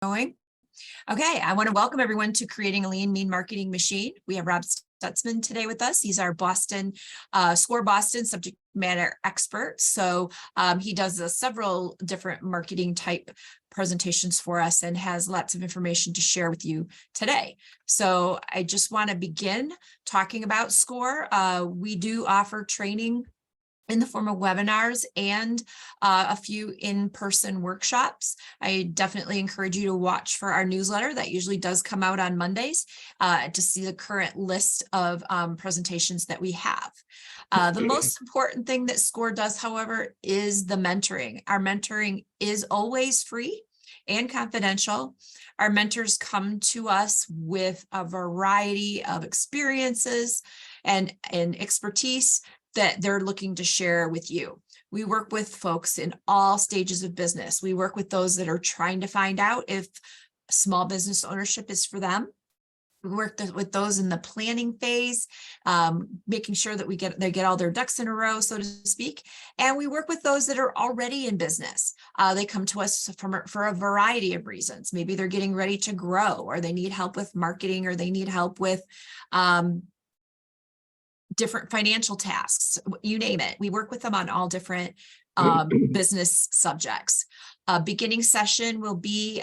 Going. Okay, I want to welcome everyone to Creating a Lean Mean Marketing Machine. We have Rob Stutzman today with us. He's our SCORE Boston subject matter expert. So he does several different marketing type presentations for us and has lots of information to share with you today. So I just want to begin talking about SCORE. We do offer training in the form of webinars and a few in-person workshops. I definitely encourage you to watch for our newsletter that usually does come out on Mondays to see the current list of presentations that we have. The most important thing that SCORE does, however, is the mentoring. Our mentoring is always free and confidential. Our mentors come to us with a variety of experiences and expertise that they're looking to share with you. We work with folks in all stages of business. We work with those that are trying to find out if small business ownership is for them. We work with those in the planning phase, making sure that they get all their ducks in a row, so to speak. And we work with those that are already in business. They come to us for a variety of reasons. Maybe they're getting ready to grow, or they need help with marketing, or they need help with different financial tasks, you name it. We work with them on all different business subjects. A beginning session will be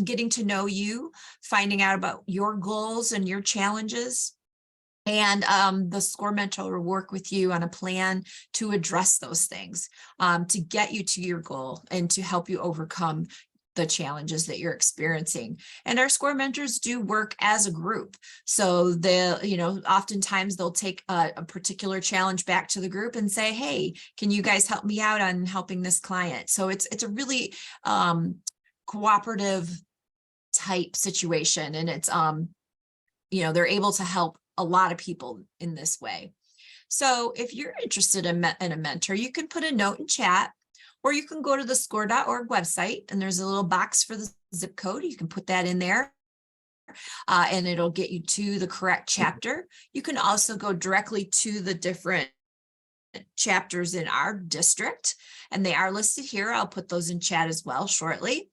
getting to know you, finding out about your goals and your challenges. And the SCORE mentor will work with you on a plan to address those things, to get you to your goal and to help you overcome the challenges that you're experiencing. And our SCORE mentors do work as a group. So oftentimes they'll take a particular challenge back to the group and say, hey, can you guys help me out on helping this client? So it's a really cooperative type situation. And it's, they're able to help a lot of people in this way. So if you're interested in a mentor, you can put a note in chat, or you can go to the score.org website, and there's a little box for the zip code. You can put that in there, and it'll get you to the correct chapter. You can also go directly to the different chapters in our district, and they are listed here. I'll put those in chat as well shortly.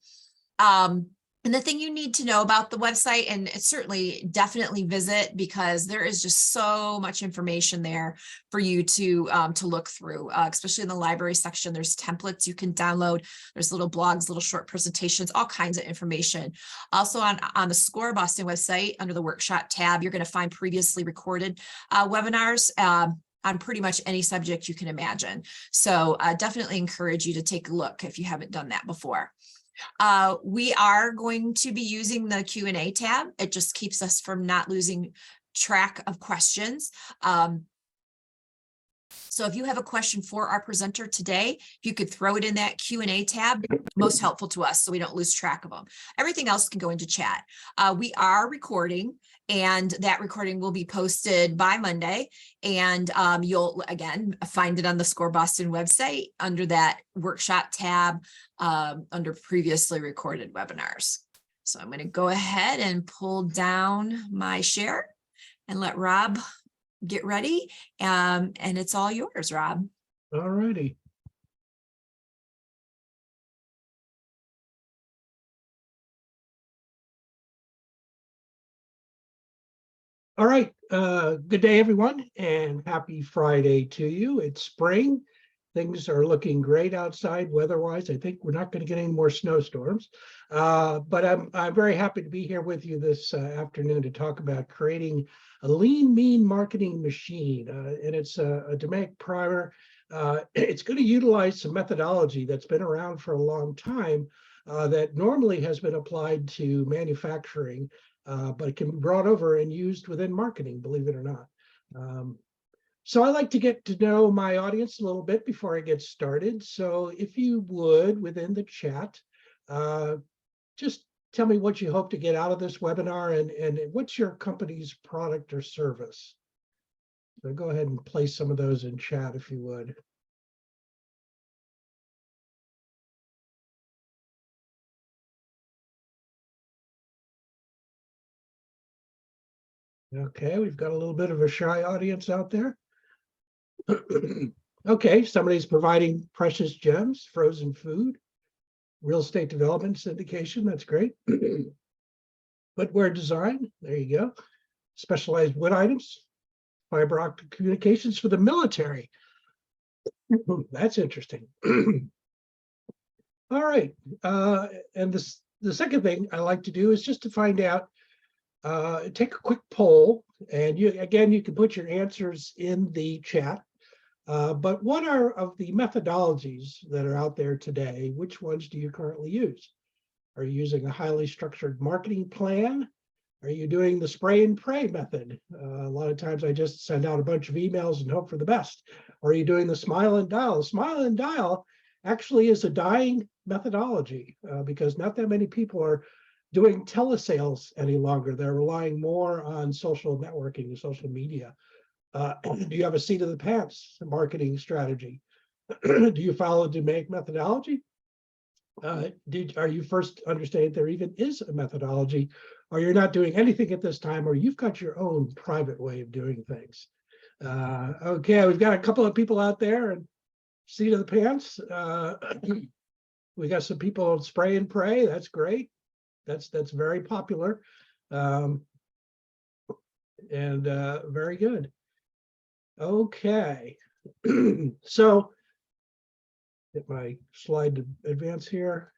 And the thing you need to know about the website, and certainly definitely visit, because there is just so much information there for you to look through, especially in the library section. There's templates you can download. There's little blogs, little short presentations, all kinds of information. Also on the SCORE Boston website, under the workshop tab, you're going to find previously recorded webinars on pretty much any subject you can imagine. So definitely encourage you to take a look if you haven't done that before. We are going to be using the Q&A tab. It just keeps us from not losing track of questions. So if you have a question for our presenter today, if you could throw it in that Q&A tab, most helpful to us so we don't lose track of them. Everything else can go into chat. We are recording, and that recording will be posted by Monday. And you'll, again, find it on the SCORE Boston website under that workshop tab under previously recorded webinars. So I'm going to go ahead and pull down my share and let Rob get ready, and it's all yours, Rob. All righty. All right. Good day, everyone, and happy Friday to you. It's spring. Things are looking great outside weather-wise. I think we're not going to get any more snowstorms, but I'm very happy to be here with you this afternoon to talk about creating a lean, mean marketing machine, and it's a DMAIC primer. It's going to utilize some methodology that's been around for a long time that normally has been applied to manufacturing, but can be brought over and used within marketing, believe it or not. So I like to get to know my audience a little bit before I get started. So if you would, within the chat, just tell me what you hope to get out of this webinar, and what's your company's product or service. So go ahead and place some of those in chat if you would. Okay, we've got a little bit of a shy audience out there. Okay, somebody's providing precious gems, frozen food. real estate development syndication, that's great. Footwear design, there you go. Specialized wood items, fiber optic communications for the military. That's interesting. All right, and the second thing I like to do is just to find out, take a quick poll, and you can put your answers in the chat. But what are of the methodologies that are out there today, which ones do you currently use? Are you using a highly structured marketing plan? Are you doing the spray and pray method? A lot of times I just send out a bunch of emails and hope for the best. Or are you doing the smile and dial? Smile and dial actually is a dying methodology because not that many people are doing telesales any longer. They're relying more on social networking and social media. Do you have a seat of the pants marketing strategy? Do you follow the DMAIC methodology? Are you first understanding there even is a methodology, or you're not doing anything at this time, or you've got your own private way of doing things? Okay, we've got a couple of people out there and seat of the pants. We got some people on spray and pray. That's great. That's very popular, and very good. Okay, so get my slide to advance here.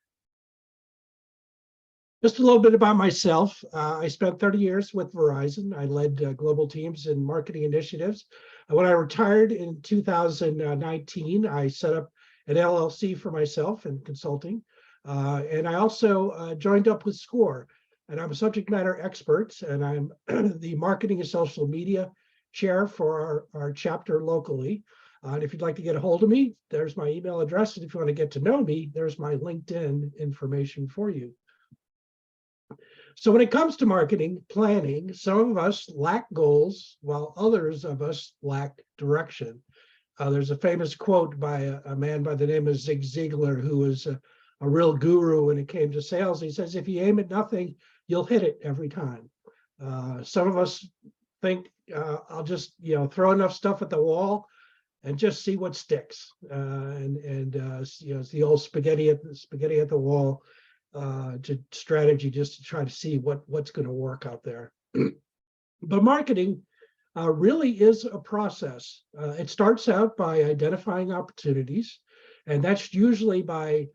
Just a little bit about myself. I spent 30 years with Verizon. I led global teams and marketing initiatives. And when I retired in 2019, I set up an LLC for myself in consulting. And I also joined up with SCORE. And I'm a subject matter expert, and I'm the marketing and social media chair for our chapter locally. And if you'd like to get a hold of me, there's my email address. And if you want to get to know me, there's my LinkedIn information for you. So when it comes to marketing planning, some of us lack goals while others of us lack direction. There's a famous quote by a man by the name of Zig Ziglar, who was a real guru when it came to sales. He says, if you aim at nothing, you'll hit it every time. Some of us think I'll just throw enough stuff at the wall and just see what sticks. It's the old spaghetti at the wall strategy, just to try to see what's going to work out there. But marketing really is a process. It starts out by identifying opportunities, and that's usually by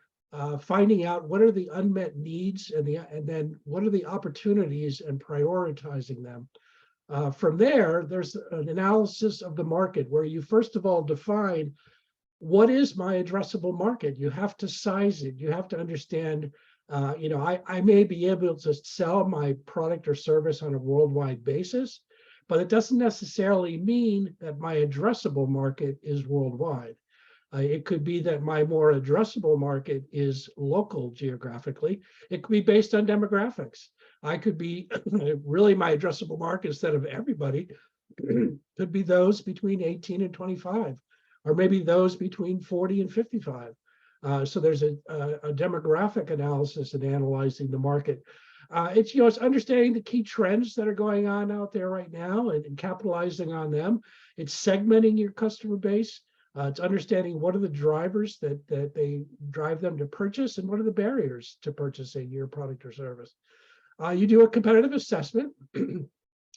finding out what are the unmet needs and then what are the opportunities and prioritizing them. From there, there's an analysis of the market where you first of all define what is my addressable market. You have to size it. You have to understand, I may be able to sell my product or service on a worldwide basis, but it doesn't necessarily mean that my addressable market is worldwide. It could be that my more addressable market is local geographically. It could be based on demographics. I could be really my addressable market, instead of everybody, could be those between 18 and 25, or maybe those between 40 and 55. So there's a demographic analysis in analyzing the market. It's understanding the key trends that are going on out there right now and capitalizing on them. It's segmenting your customer base. It's understanding what are the drivers that they drive them to purchase, and what are the barriers to purchasing your product or service. You do a competitive assessment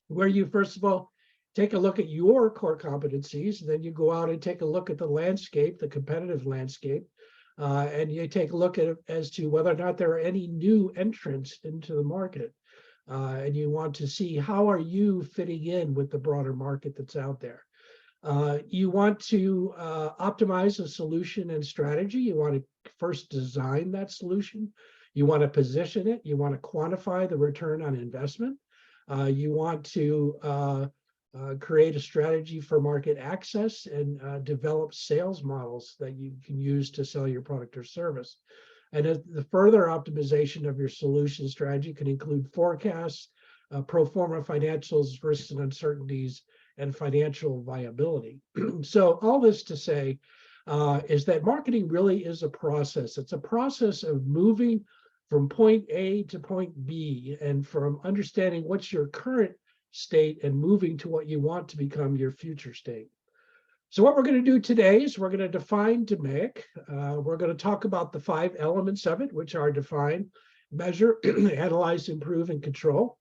where you first of all take a look at your core competencies, and then you go out and take a look at the landscape, the competitive landscape, and you take a look at it as to whether or not there are any new entrants into the market. And you want to see how are you fitting in with the broader market that's out there. You want to optimize a solution and strategy. You want to first design that solution. You want to position it. You want to quantify the return on investment. You want to create a strategy for market access and develop sales models that you can use to sell your product or service. And the further optimization of your solution strategy can include forecasts, pro forma financials, risks and uncertainties, and financial viability. So all this to say is that marketing really is a process. It's a process of moving from point A to point B, and from understanding what's your current state and moving to what you want to become your future state. So what we're going to do today is we're going to define DMAIC. We're going to talk about the 5 elements of it, which are define, measure, analyze, improve, and control.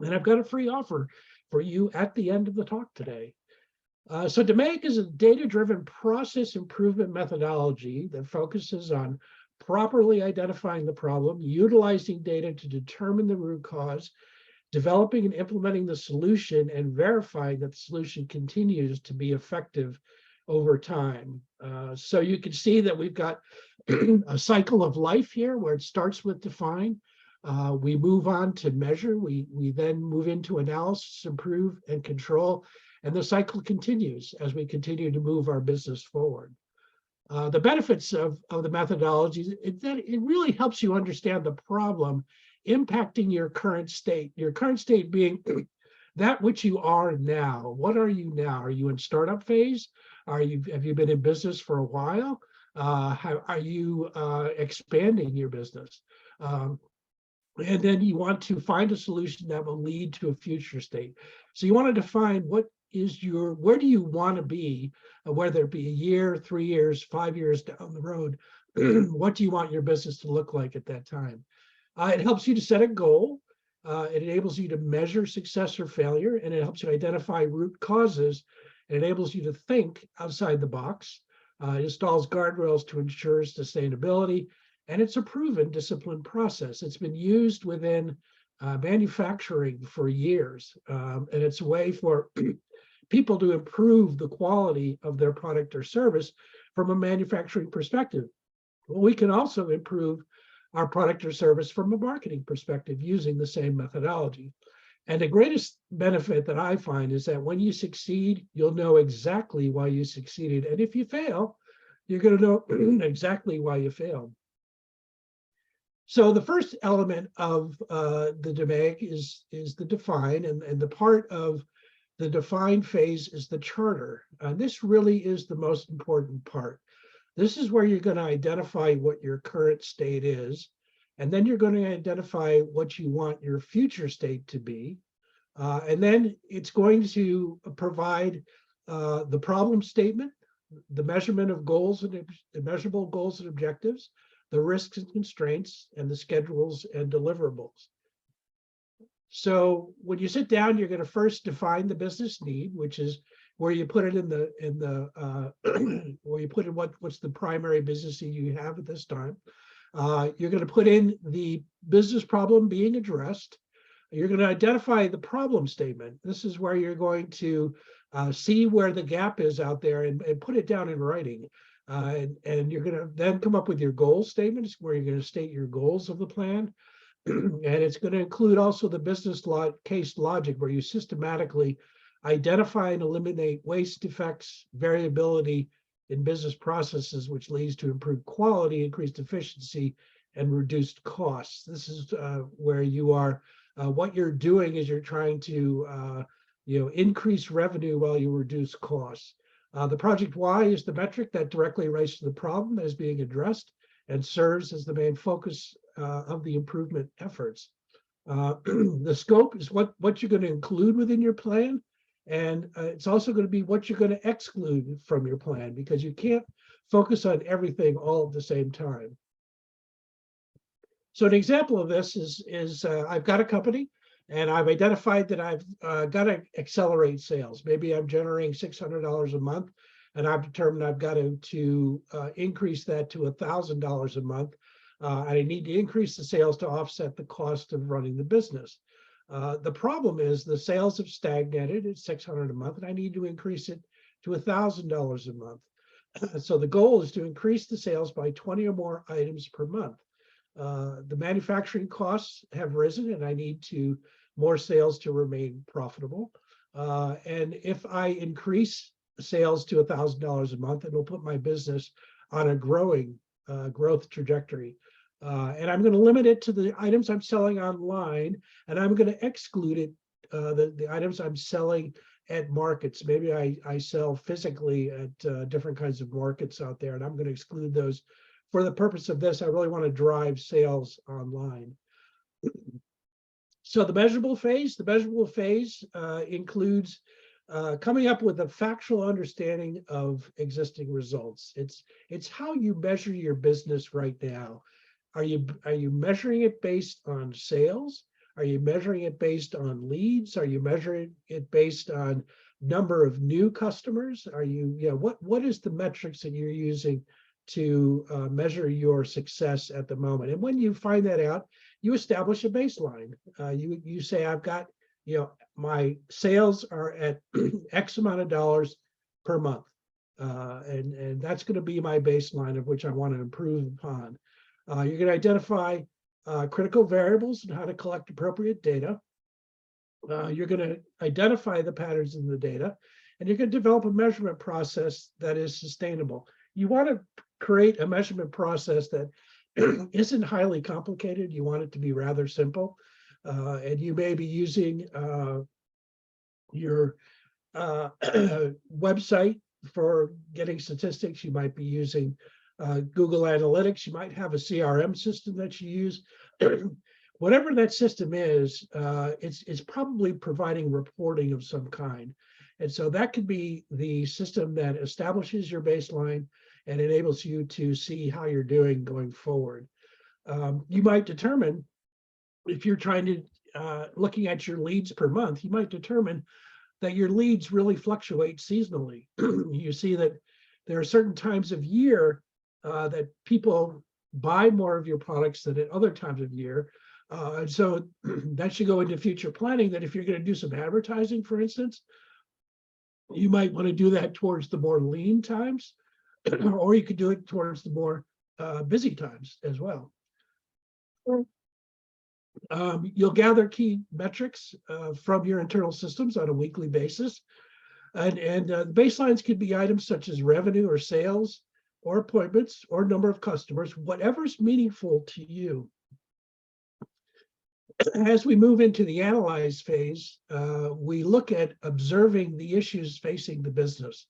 And I've got a free offer for you at the end of the talk today. So DMAIC is a data-driven process improvement methodology that focuses on properly identifying the problem, utilizing data to determine the root cause, developing and implementing the solution, and verifying that the solution continues to be effective over time. So you can see that we've got a cycle of life here where it starts with define. We move on to measure. We then move into analysis, improve, and control. And the cycle continues as we continue to move our business forward. The benefits of the methodology is that it really helps you understand the problem impacting your current state being that which you are now. What are you now? Are you in startup phase? Have you been in business for a while? Are you expanding your business? And then you want to find a solution that will lead to a future state. So you want to define where do you want to be, whether it be a year, 3 years, 5 years down the road. What do you want your business to look like at that time? It helps you to set a goal. It enables you to measure success or failure, and it helps you identify root causes. It enables you to think outside the box. It installs guardrails to ensure sustainability, and it's a proven disciplined process. It's been used within manufacturing for years, and it's a way for people to improve the quality of their product or service from a manufacturing perspective. Well, we can also improve our product or service from a marketing perspective using the same methodology. And the greatest benefit that I find is that when you succeed, you'll know exactly why you succeeded. And if you fail, you're going to know exactly why you failed. So the first element of the DMAIC is the define, and the part of the define phase is the charter. This really is the most important part. This is where you're going to identify what your current state is, and then you're going to identify what you want your future state to be. And then it's going to provide the problem statement, the measurement of goals and the measurable goals and objectives, the risks and constraints, and the schedules and deliverables. So when you sit down, you're going to first define the business need, which is where you put it where you put in what's the primary business need you have at this time. You're going to put in the business problem being addressed. You're going to identify the problem statement. This is where you're going to see where the gap is out there and put it down in writing. And you're going to then come up with your goal statements where you're going to state your goals of the plan. And it's going to include also the business case logic, where you systematically identify and eliminate waste, defects, variability in business processes, which leads to improved quality, increased efficiency, and reduced costs. This is where you are. What you're doing is you're trying to increase revenue while you reduce costs. The project Y is the metric that directly relates to the problem that is being addressed and serves as the main focus of the improvement efforts. The scope is what you're going to include within your plan, and it's also going to be what you're going to exclude from your plan, because you can't focus on everything all at the same time. So an example of this is I've got a company, and I've identified that I've got to accelerate sales. Maybe I'm generating $600 a month, and I've determined I've got to increase that to $1,000 a month. I need to increase the sales to offset the cost of running the business. The problem is the sales have stagnated at $600 a month, and I need to increase it to $1,000 a month. So the goal is to increase the sales by 20 or more items per month. The manufacturing costs have risen, and I need more sales to remain profitable. And if I increase sales to $1,000 a month, it'll put my business on a growth trajectory. And I'm going to limit it to the items I'm selling online, and I'm going to exclude it, the items I'm selling at markets. Maybe I sell physically at different kinds of markets out there, and I'm going to exclude those. For the purpose of this, I really want to drive sales online. So the measurable phase includes coming up with a factual understanding of existing results. It's how you measure your business right now. Are you measuring it based on sales? Are you measuring it based on leads? Are you measuring it based on number of new customers? Are what is the metrics that you're using to measure your success at the moment? And when you find that out, you establish a baseline. You say, I've got, my sales are at X amount of dollars per month. And that's going to be my baseline of which I want to improve upon. You're going to identify critical variables and how to collect appropriate data. You're going to identify the patterns in the data, and you're going to develop a measurement process that is sustainable. You want to create a measurement process that isn't highly complicated. You want it to be rather simple. And you may be using your website for getting statistics. You might be using Google Analytics. You might have a CRM system that you use. Whatever that system is, it's probably providing reporting of some kind. And so that could be the system that establishes your baseline and enables you to see how you're doing going forward. You might determine, if you're trying to, looking at your leads per month, you might determine that your leads really fluctuate seasonally. You see that there are certain times of year that people buy more of your products than at other times of year. And so that should go into future planning, that if you're going to do some advertising, for instance, you might want to do that towards the more lean times, or you could do it towards the more busy times as well. You'll gather key metrics from your internal systems on a weekly basis. And the baselines could be items such as revenue or sales or appointments or number of customers, whatever's meaningful to you. As we move into the analyze phase, we look at observing the issues facing the business.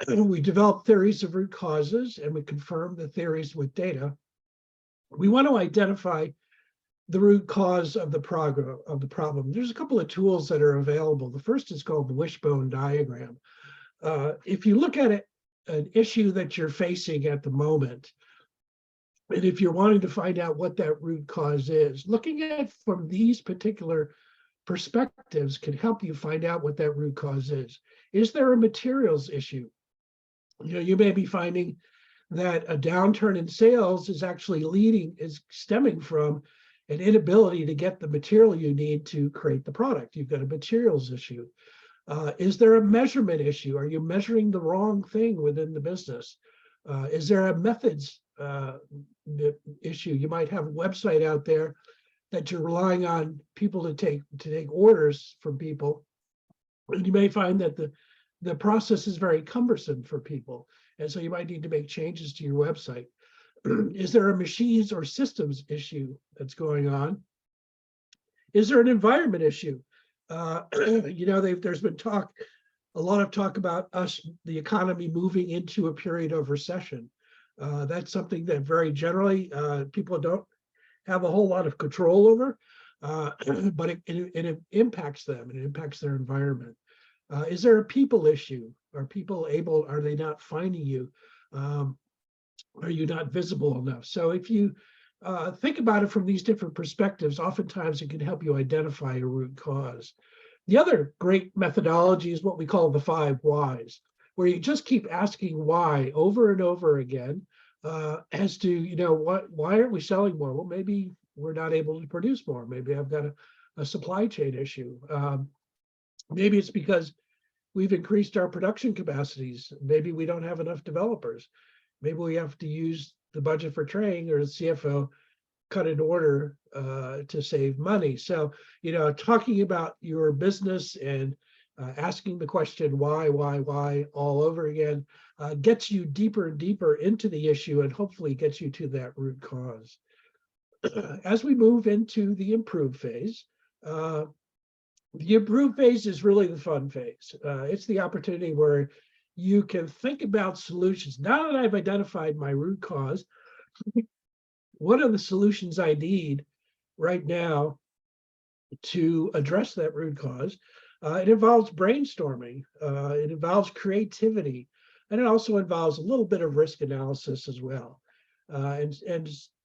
We develop theories of root causes, and we confirm the theories with data. We want to identify the root cause of the problem. There's a couple of tools that are available. The first is called the wishbone diagram. If you look at an issue that you're facing at the moment, and if you're wanting to find out what that root cause is, looking at it from these particular perspectives can help you find out what that root cause is. Is there a materials issue? You may be finding that a downturn in sales is actually stemming from an inability to get the material you need to create the product. You've got a materials issue. Is there a measurement issue? Are you measuring the wrong thing within the business? Is there a methods issue? You might have a website out there that you're relying on people to take orders from people, and you may find that the process is very cumbersome for people, and so you might need to make changes to your website. Is there a machines or systems issue that's going on? Is there an environment issue? There's been a lot of talk about the economy moving into a period of recession. That's something that very generally people don't have a whole lot of control over, but it impacts them and it impacts their environment. Is there a people issue? Are they not finding you? Are you not visible enough? So if you think about it from these different perspectives, oftentimes it can help you identify a root cause. The other great methodology is what we call the 5 whys, where you just keep asking why over and over again as to, why aren't we selling more? Well, maybe we're not able to produce more. Maybe I've got a supply chain issue. Maybe it's because we've increased our production capacities. Maybe we don't have enough developers. Maybe we have to use the budget for training, or the CFO cut an order to save money. So, talking about your business and asking the question why all over again gets you deeper and deeper into the issue, and hopefully gets you to that root cause. As we move into the improve phase, the improve phase is really the fun phase. It's the opportunity where you can think about solutions. Now that I've identified my root cause, what are the solutions I need right now to address that root cause? It involves brainstorming. It involves creativity, and it also involves a little bit of risk analysis as well. And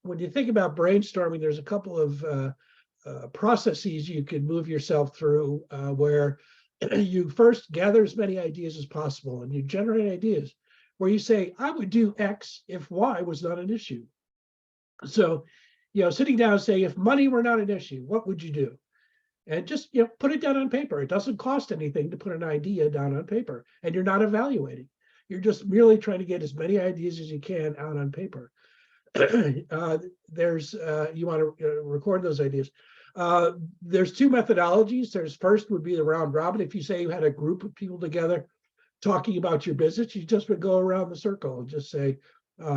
when you think about brainstorming, there's a couple of processes you can move yourself through where you first gather as many ideas as possible, and you generate ideas where you say, I would do X if Y was not an issue. So, sitting down and saying, if money were not an issue, what would you do? And just, put it down on paper. It doesn't cost anything to put an idea down on paper, and you're not evaluating. You're just merely trying to get as many ideas as you can out on paper. You want to record those ideas. There's two methodologies. There's first would be the round robin. If you say you had a group of people together talking about your business, you just would go around the circle and just say,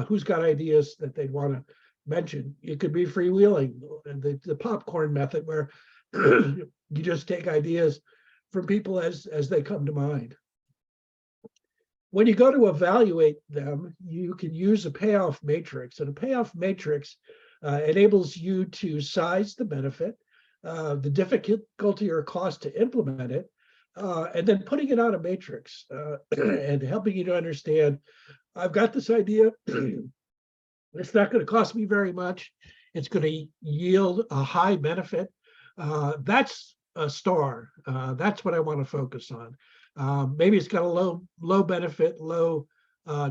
who's got ideas that they'd want to mention. It could be freewheeling, the popcorn method, where you just take ideas from people as they come to mind. When you go to evaluate them, you can use a payoff matrix, and a payoff matrix enables you to size the benefit, the difficulty or cost to implement it, and then putting it on a matrix and helping you to understand, I've got this idea. It's not going to cost me very much. It's going to yield a high benefit. That's a star. That's what I want to focus on. Maybe it's got a low benefit, low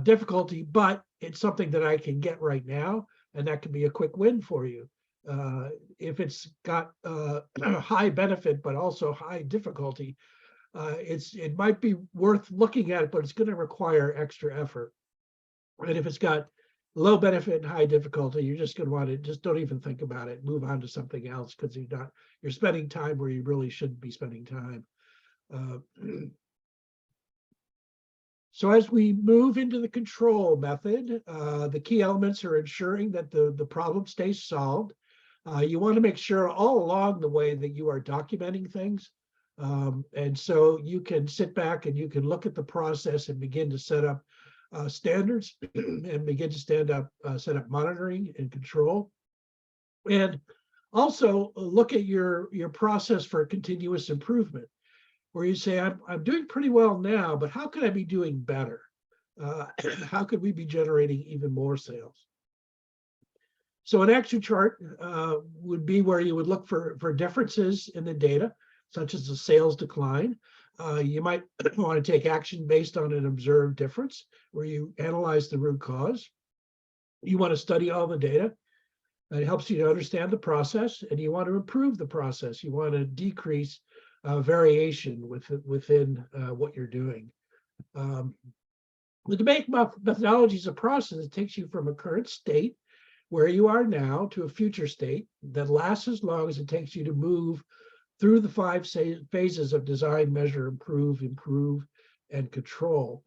difficulty, but it's something that I can get right now, and that can be a quick win for you. If it's got high benefit, but also high difficulty, it might be worth looking at, but it's going to require extra effort. And if it's got low benefit and high difficulty, you're just going to want to just don't even think about it. Move on to something else, because you're spending time where you really shouldn't be spending time. So as we move into the control method, the key elements are ensuring that the problem stays solved. You want to make sure all along the way that you are documenting things. And so you can sit back and you can look at the process and begin to set up standards and begin to set up monitoring and control. And also look at your process for continuous improvement, where you say, I'm doing pretty well now, but how could I be doing better? How could we be generating even more sales? So an action chart would be where you would look for differences in the data, such as the sales decline. You might want to take action based on an observed difference, where you analyze the root cause. You want to study all the data. It helps you to understand the process, and you want to improve the process. You want to decrease variation within what you're doing. The DMAIC methodology is a process that takes you from a current state, where you are now, to a future state that lasts as long as it takes you to move through the 5 phases of design, measure, improve, and control.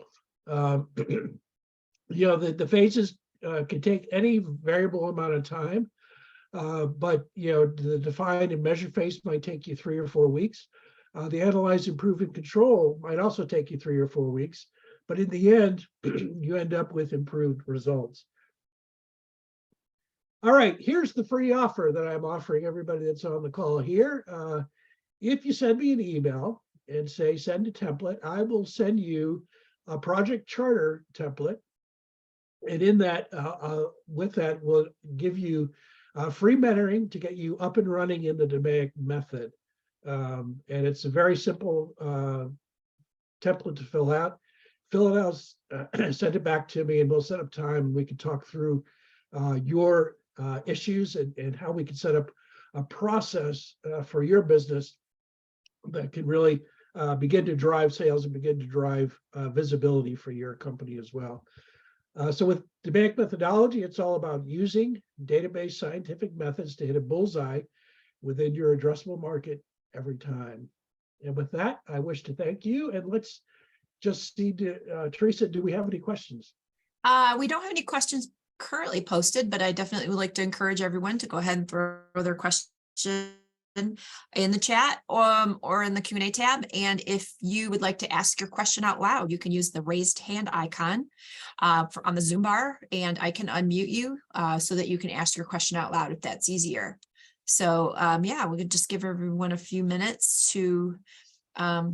The phases can take any variable amount of time, but the define and measure phase might take you 3 or 4 weeks. The analyze, improve, and control might also take you 3 or 4 weeks, but in the end, you end up with improved results. All right, here's the free offer that I'm offering everybody that's on the call here. If you send me an email and say, send a template, I will send you a project charter template. And in that, with that, we'll give you free mentoring to get you up and running in the DMAIC method. And it's a very simple template to fill out. Fill it out, send it back to me, and we'll set up time and we can talk through your issues and how we can set up a process for your business that can really begin to drive sales and begin to drive visibility for your company as well. So with DMAIC methodology, it's all about using database scientific methods to hit a bullseye within your addressable market every time. And with that, I wish to thank you. And let's just see, Teresa, do we have any questions? We don't have any questions currently posted, but I definitely would like to encourage everyone to go ahead and throw their questions in the chat or in the Q&A tab. And if you would like to ask your question out loud, you can use the raised hand icon on the Zoom bar, and I can unmute you so that you can ask your question out loud if that's easier. So yeah, we could just give everyone a few minutes to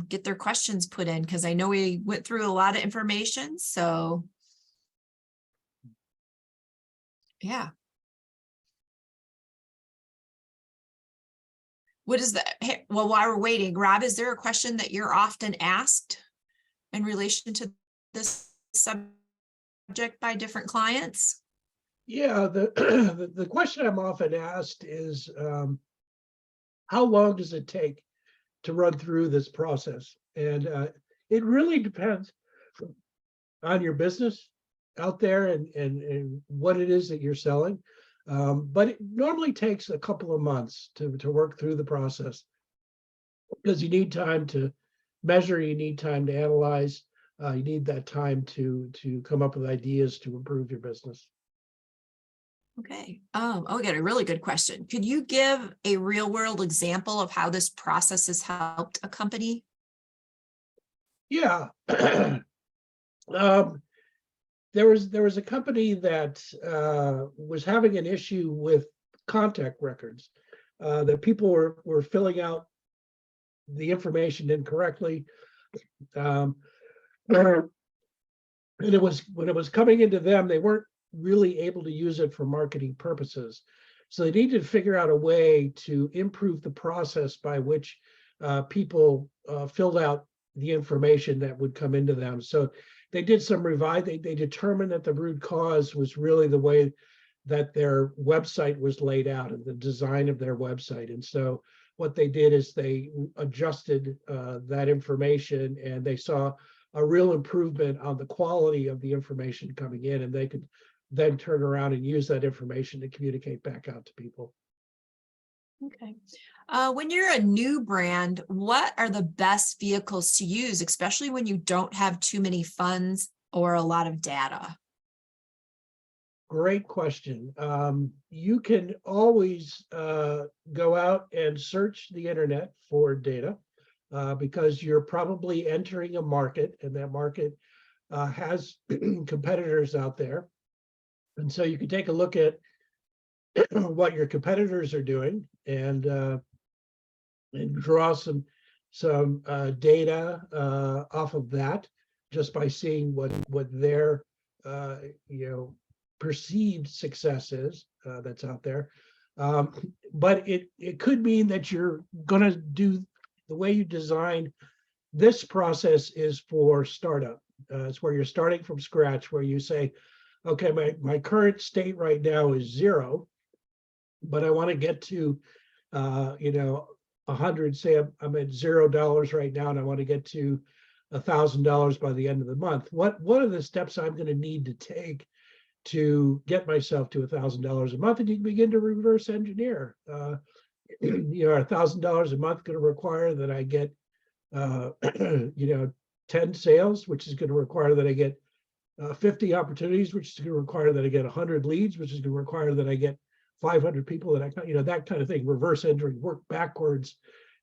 get their questions put in, because I know we went through a lot of information, so. Yeah. What is that? Hey, well, while we're waiting, Rob, is there a question that you're often asked in relation to this subject by different clients? Yeah, the question I'm often asked is, how long does it take to run through this process? And it really depends on your business out there and what it is that you're selling. But it normally takes a couple of months to work through the process, because you need time to measure, you need time to analyze, you need that time to come up with ideas to improve your business. Okay. We got a really good question. Could you give a real world example of how this process has helped a company? Yeah. There was a company that was having an issue with contact records, that people were filling out the information incorrectly. And it was, when it was coming into them, they weren't really able to use it for marketing purposes. So they needed to figure out a way to improve the process by which people filled out the information that would come into them. So they did some they determined that the root cause was really the way that their website was laid out and the design of their website. And so what they did is they adjusted that information, and they saw a real improvement on the quality of the information coming in, and they could then turn around and use that information to communicate back out to people. Okay. When you're a new brand, what are the best vehicles to use, especially when you don't have too many funds or a lot of data? Great question. You can always go out and search the internet for data, because you're probably entering a market, and that market has competitors out there. And so you can take a look at what your competitors are doing, and draw some data off of that, just by seeing what their perceived success is that's out there. But it could mean that you're going to do the way you design this process is for startup. It's where you're starting from scratch, where you say, okay, my current state right now is 0, but I want to get to 100. Say I'm at $0 right now, and I want to get to $1,000 by the end of the month. What are the steps I'm going to need to take to get myself to $1,000 a month? And you can begin to reverse engineer. $1,000 a month going to require that I get 10 sales, which is going to require that I get 50 opportunities, which is going to require that I get 100 leads, which is going to require that I get 500 people that that kind of thing. Reverse engineering, work backwards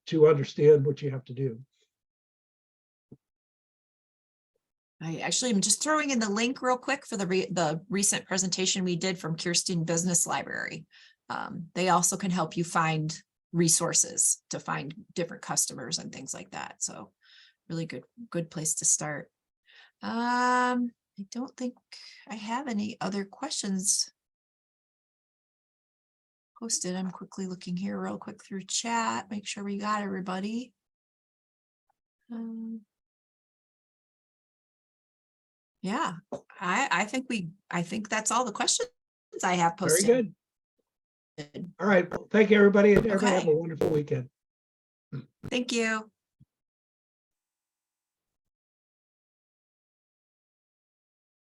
to understand what you have to do. I actually am just throwing in the link real quick for the recent presentation we did from Kirsten Business Library. They also can help you find resources to find different customers and things like that. So really good place to start. I don't think I have any other questions posted. I'm quickly looking here real quick through chat, make sure we got everybody. Yeah, I think that's all the questions I have posted. Very good. All right. Well, thank you, everybody. And everybody have a wonderful weekend. Thank you.